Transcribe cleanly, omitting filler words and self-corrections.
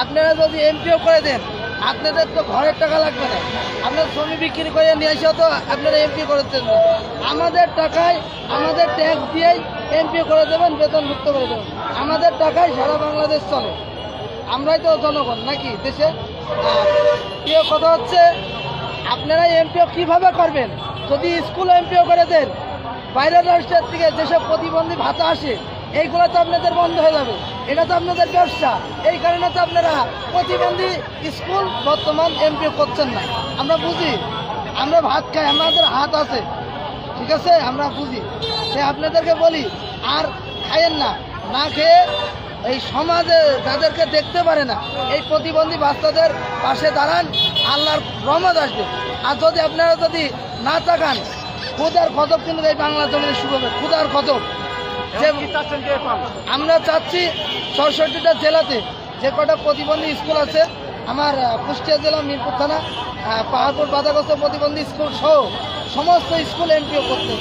আপনারা যদি এমপিও করে দেন, আপনাদের তো ঘরের টাকা লাগবে না, আপনার জমি বিক্রি করে নিয়ে এসেও তো আপনারা এমপি করে দেন। আমাদের টাকায়, আমাদের ট্যাক্স দিয়েই এমপি করে দেবেন, বেতনভুক্ত করে দেবেন। আমাদের টাকায় সারা বাংলাদেশ চলে, আমরাই তো জনগণ নাকি দেশে। প্রিয় কথা হচ্ছে, আপনারা এমপিও কিভাবে করবেন? যদি স্কুল এমপিও করে দেন, বাইরের রাষ্ট্রের থেকে যেসব প্রতিবন্ধী ভাতা আসে এইগুলো তো আপনাদের বন্ধ হয়ে যাবে। এটা তো আপনাদের ব্যবসা, এই কারণে তো আপনারা প্রতিবন্ধী স্কুল বর্তমান এমপিও করছেন না। আমরা বুঝি, আমরা ভাত খাই, আমাদের হাত আছে, ঠিক আছে, আমরা বুঝি। তাই আপনাদেরকে বলি, আর খাইয়েন না, না খেয়ে এই সমাজে যাদেরকে দেখতে পারে না এই প্রতিবন্ধী বাচ্চাদের পাশে দাঁড়ান, আল্লাহর রহমত আসবে। আর যদি আপনারা যদি না তাকান, ক্ষুধার গজব কিন্তু এই বাংলা জমিনে শুরু হবে, ক্ষুধার গজব। আমরা চাচ্ছি ৬৬টা জেলাতে যে কটা প্রতিবন্ধী স্কুল আছে, আমার কুষ্টিয়া জেলা মিরপুর থানা পাহাড়পুর বাধাগ্রস্ত প্রতিবন্ধী স্কুল সহ সমস্ত স্কুল এমপিও করতে